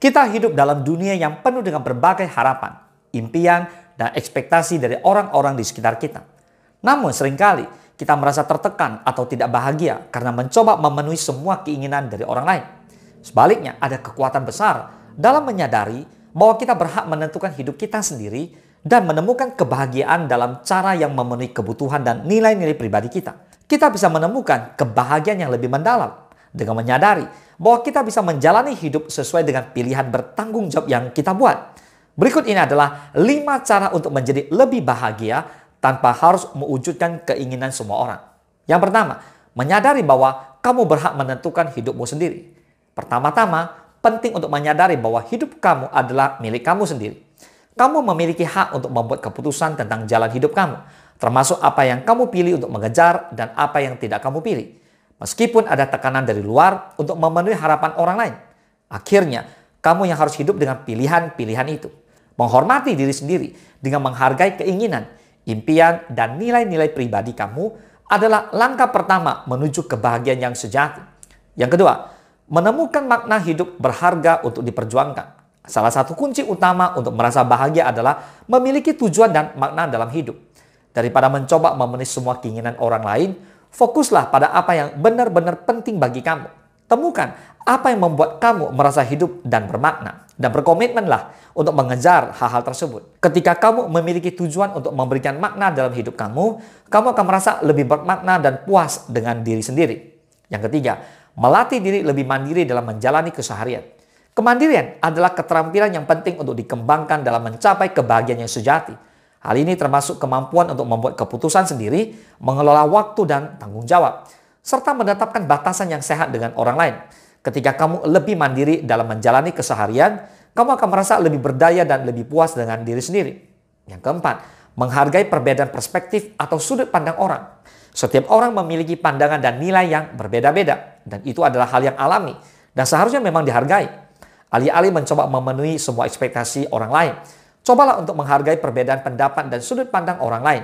Kita hidup dalam dunia yang penuh dengan berbagai harapan, impian, dan ekspektasi dari orang-orang di sekitar kita. Namun seringkali kita merasa tertekan atau tidak bahagia karena mencoba memenuhi semua keinginan dari orang lain. Sebaliknya, ada kekuatan besar dalam menyadari bahwa kita berhak menentukan hidup kita sendiri dan menemukan kebahagiaan dalam cara yang memenuhi kebutuhan dan nilai-nilai pribadi kita. Kita bisa menemukan kebahagiaan yang lebih mendalam dengan menyadari bahwa kita bisa menjalani hidup sesuai dengan pilihan bertanggung jawab yang kita buat. Berikut ini adalah 5 cara untuk menjadi lebih bahagia tanpa harus mewujudkan keinginan semua orang. Yang pertama, menyadari bahwa kamu berhak menentukan hidupmu sendiri. Pertama-tama, penting untuk menyadari bahwa hidup kamu adalah milik kamu sendiri. Kamu memiliki hak untuk membuat keputusan tentang jalan hidup kamu, termasuk apa yang kamu pilih untuk mengejar dan apa yang tidak kamu pilih. Meskipun ada tekanan dari luar untuk memenuhi harapan orang lain, akhirnya kamu yang harus hidup dengan pilihan-pilihan itu. Menghormati diri sendiri dengan menghargai keinginan, impian, dan nilai-nilai pribadi kamu adalah langkah pertama menuju kebahagiaan yang sejati. Yang kedua, menemukan makna hidup berharga untuk diperjuangkan. Salah satu kunci utama untuk merasa bahagia adalah memiliki tujuan dan makna dalam hidup. Daripada mencoba memenuhi semua keinginan orang lain, fokuslah pada apa yang benar-benar penting bagi kamu. Temukan apa yang membuat kamu merasa hidup dan bermakna. Dan berkomitmenlah untuk mengejar hal-hal tersebut. Ketika kamu memiliki tujuan untuk memberikan makna dalam hidup kamu, kamu akan merasa lebih bermakna dan puas dengan diri sendiri. Yang ketiga, melatih diri lebih mandiri dalam menjalani keseharian. Kemandirian adalah keterampilan yang penting untuk dikembangkan dalam mencapai kebahagiaan yang sejati. Hal ini termasuk kemampuan untuk membuat keputusan sendiri, mengelola waktu dan tanggung jawab, serta menetapkan batasan yang sehat dengan orang lain. Ketika kamu lebih mandiri dalam menjalani keseharian, kamu akan merasa lebih berdaya dan lebih puas dengan diri sendiri. Yang keempat, menghargai perbedaan perspektif atau sudut pandang orang. Setiap orang memiliki pandangan dan nilai yang berbeda-beda, dan itu adalah hal yang alami dan seharusnya memang dihargai. Alih-alih mencoba memenuhi semua ekspektasi orang lain, cobalah untuk menghargai perbedaan pendapat dan sudut pandang orang lain.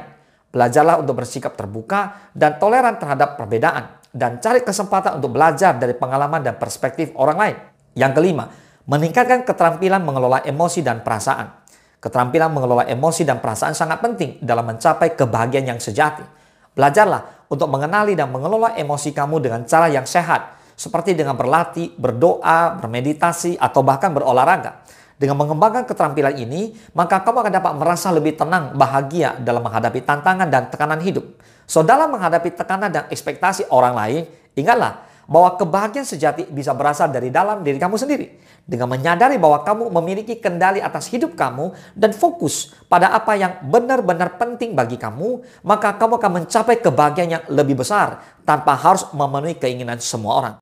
Belajarlah untuk bersikap terbuka dan toleran terhadap perbedaan, dan cari kesempatan untuk belajar dari pengalaman dan perspektif orang lain. Yang kelima, meningkatkan keterampilan mengelola emosi dan perasaan. Keterampilan mengelola emosi dan perasaan sangat penting dalam mencapai kebahagiaan yang sejati. Belajarlah untuk mengenali dan mengelola emosi kamu dengan cara yang sehat, seperti dengan berlatih, berdoa, bermeditasi, atau bahkan berolahraga. Dengan mengembangkan keterampilan ini, maka kamu akan dapat merasa lebih tenang, bahagia dalam menghadapi tantangan dan tekanan hidup. So, dalam menghadapi tekanan dan ekspektasi orang lain, ingatlah bahwa kebahagiaan sejati bisa berasal dari dalam diri kamu sendiri. Dengan menyadari bahwa kamu memiliki kendali atas hidup kamu dan fokus pada apa yang benar-benar penting bagi kamu, maka kamu akan mencapai kebahagiaan yang lebih besar tanpa harus memenuhi keinginan semua orang.